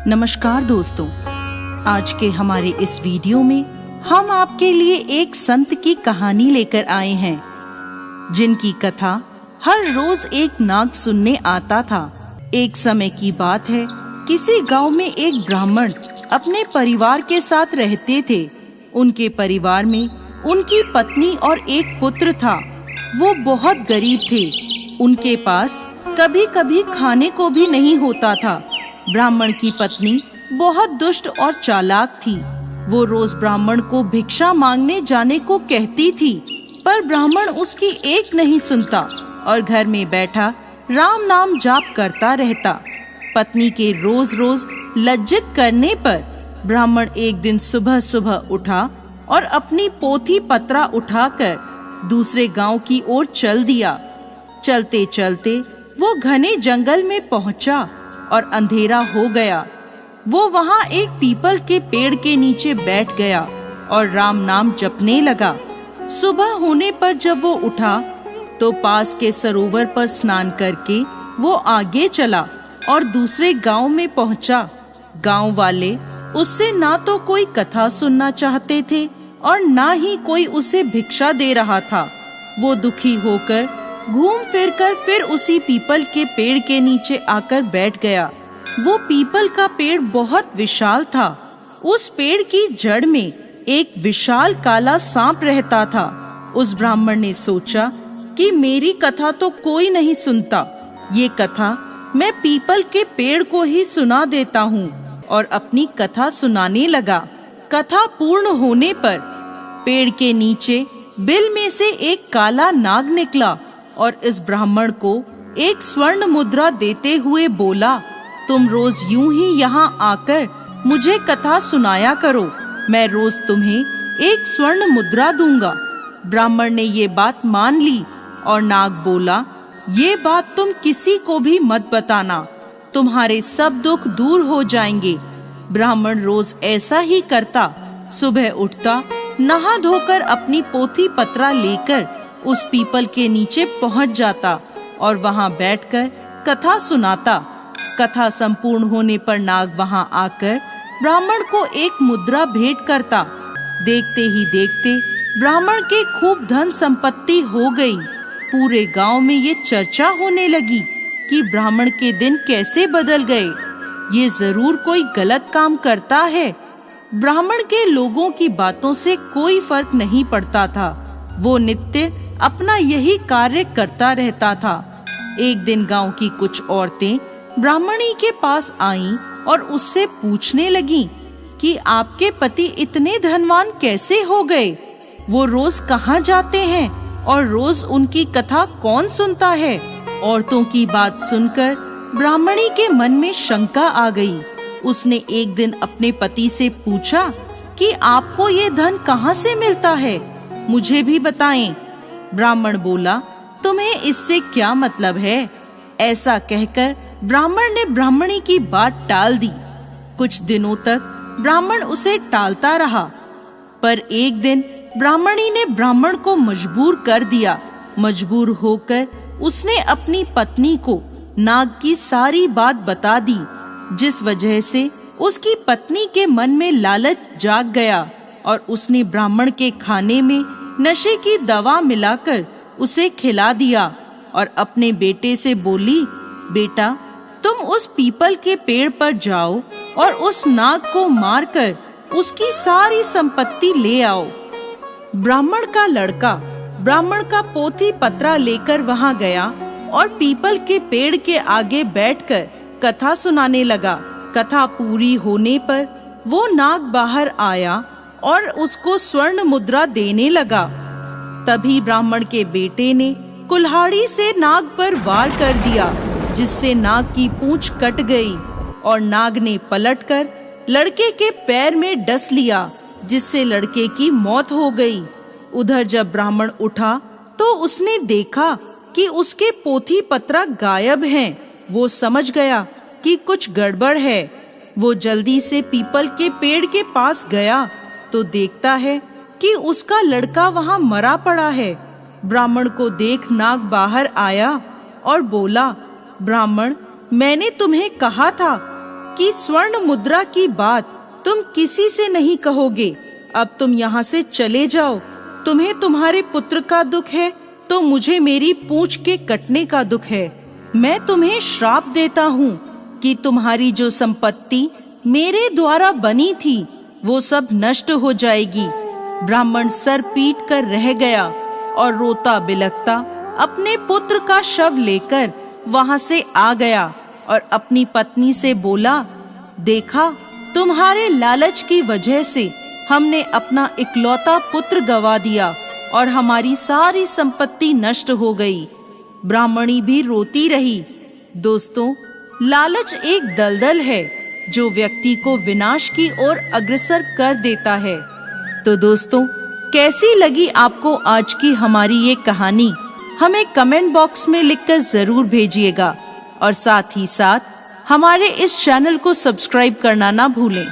नमस्कार दोस्तों, आज के हमारे इस वीडियो में हम आपके लिए एक संत की कहानी लेकर आए हैं, जिनकी कथा हर रोज एक नाग सुनने आता था। एक समय की बात है, किसी गांव में एक ब्राह्मण अपने परिवार के साथ रहते थे। उनके परिवार में उनकी पत्नी और एक पुत्र था। वो बहुत गरीब थे। उनके पास कभी कभी खाने को भी नहीं होता था। ब्राह्मण की पत्नी बहुत दुष्ट और चालाक थी। वो रोज ब्राह्मण को भिक्षा मांगने जाने को कहती थी, पर ब्राह्मण उसकी एक नहीं सुनता और घर में बैठा राम नाम जाप करता रहता। पत्नी के रोज रोज लज्जित करने पर ब्राह्मण एक दिन सुबह सुबह उठा और अपनी पोथी पत्रा उठाकर दूसरे गांव की ओर चल दिया। चलते चलते वो घने जंगल में पहुंचा और अंधेरा हो गया। वो वहां एक पीपल के पेड़ के नीचे बैठ गया और राम नाम जपने लगा। सुबह होने पर जब वो उठा तो पास के सरोवर पर स्नान करके वो आगे चला और दूसरे गांव में पहुंचा। गांव वाले उससे ना तो कोई कथा सुनना चाहते थे और ना ही कोई उसे भिक्षा दे रहा था। वो दुखी होकर घूम फिर कर फिर उसी पीपल के पेड़ के नीचे आकर बैठ गया। वो पीपल का पेड़ बहुत विशाल था। उस पेड़ की जड़ में एक विशाल काला सांप रहता था। उस ब्राह्मण ने सोचा कि मेरी कथा तो कोई नहीं सुनता, ये कथा मैं पीपल के पेड़ को ही सुना देता हूँ, और अपनी कथा सुनाने लगा। कथा पूर्ण होने पर पेड़ के नीचे बिल में से एक काला नाग निकला और इस ब्राह्मण को एक स्वर्ण मुद्रा देते हुए बोला, तुम रोज यूं ही यहाँ आकर मुझे कथा सुनाया करो, मैं रोज तुम्हें एक स्वर्ण मुद्रा दूंगा। ब्राह्मण ने ये बात मान ली और नाग बोला, ये बात तुम किसी को भी मत बताना, तुम्हारे सब दुख दूर हो जाएंगे। ब्राह्मण रोज ऐसा ही करता। सुबह उठता, नहा धोकर अपनी पोथी पत्रा लेकर उस पीपल के नीचे पहुंच जाता और वहां बैठकर कथा सुनाता। कथा संपूर्ण होने पर नाग वहां आकर ब्राह्मण को एक मुद्रा भेंट करता। देखते ही देखते ब्राह्मण के खूब धन संपत्ति हो गई। पूरे गांव में ये चर्चा होने लगी कि ब्राह्मण के दिन कैसे बदल गए। ये जरूर कोई गलत काम करता है। ब्राह्मण के लोगों की बातों से कोई फर्क नहीं पड़ता था। वो नित्य अपना यही कार्य करता रहता था। एक दिन गांव की कुछ औरतें ब्राह्मणी के पास आईं और उससे पूछने लगीं कि आपके पति इतने धनवान कैसे हो गए? वो रोज कहाँ जाते हैं और रोज उनकी कथा कौन सुनता है? औरतों की बात सुनकर ब्राह्मणी के मन में शंका आ गई। उसने एक दिन अपने पति से पूछा कि आपको ये धन कहाँ से मिलता है, मुझे भी बताएं। ब्राह्मण बोला, तुम्हें इससे क्या मतलब है? ऐसा कहकर ब्राह्मण ने ब्राह्मणी की बात टाल दी। कुछ दिनों तक ब्राह्मण उसे टालता रहा, पर एक दिन ब्राह्मणी ने ब्राह्मण को मजबूर कर दिया। मजबूर होकर उसने अपनी पत्नी को नाग की सारी बात बता दी, जिस वजह से उसकी पत्नी के मन में लालच जाग गया और उसने ब्राह्मण के खाने में नशे की दवा मिलाकर उसे खिला दिया और अपने बेटे से बोली, बेटा तुम उस पीपल के पेड़ पर जाओ और उस नाग को मारकर उसकी सारी संपत्ति ले आओ। ब्राह्मण का लड़का ब्राह्मण का पोथी पत्रा लेकर वहां गया और पीपल के पेड़ के आगे बैठकर कथा सुनाने लगा। कथा पूरी होने पर वो नाग बाहर आया और उसको स्वर्ण मुद्रा देने लगा। तभी ब्राह्मण के बेटे ने कुल्हाड़ी से नाग पर वार कर दिया, जिससे नाग की पूंछ कट गई और नाग ने पलटकर लड़के के पैर में डस लिया, जिससे लड़के की मौत हो गई। उधर जब ब्राह्मण उठा तो उसने देखा कि उसके पोथी पत्रा गायब हैं। वो समझ गया कि कुछ गड़बड़ है। वो जल्दी से पीपल के पेड़ के पास गया तो देखता है कि उसका लड़का वहां मरा पड़ा है। ब्राह्मण को देख नाग बाहर आया और बोला, ब्राह्मण, मैंने तुम्हें कहा था कि स्वर्ण मुद्रा की बात तुम किसी से नहीं कहोगे। अब तुम यहाँ से चले जाओ। तुम्हें तुम्हारे पुत्र का दुख है तो मुझे मेरी पूंछ के कटने का दुख है। मैं तुम्हें श्राप देता हूँ कि तुम्हारी जो संपत्ति मेरे द्वारा बनी थी वो सब नष्ट हो जाएगी। ब्राह्मण सर पीट कर रह गया और रोता बिलखता अपने पुत्र का शव लेकर वहां से आ गया और अपनी पत्नी से बोला, देखा, तुम्हारे लालच की वजह से हमने अपना इकलौता पुत्र गवा दिया और हमारी सारी संपत्ति नष्ट हो गई। ब्राह्मणी भी रोती रही। दोस्तों, लालच एक दलदल है जो व्यक्ति को विनाश की ओर अग्रसर कर देता है। तो दोस्तों, कैसी लगी आपको आज की हमारी ये कहानी? हमें कमेंट बॉक्स में लिखकर जरूर भेजिएगा और साथ ही साथ हमारे इस चैनल को सब्सक्राइब करना ना भूलें।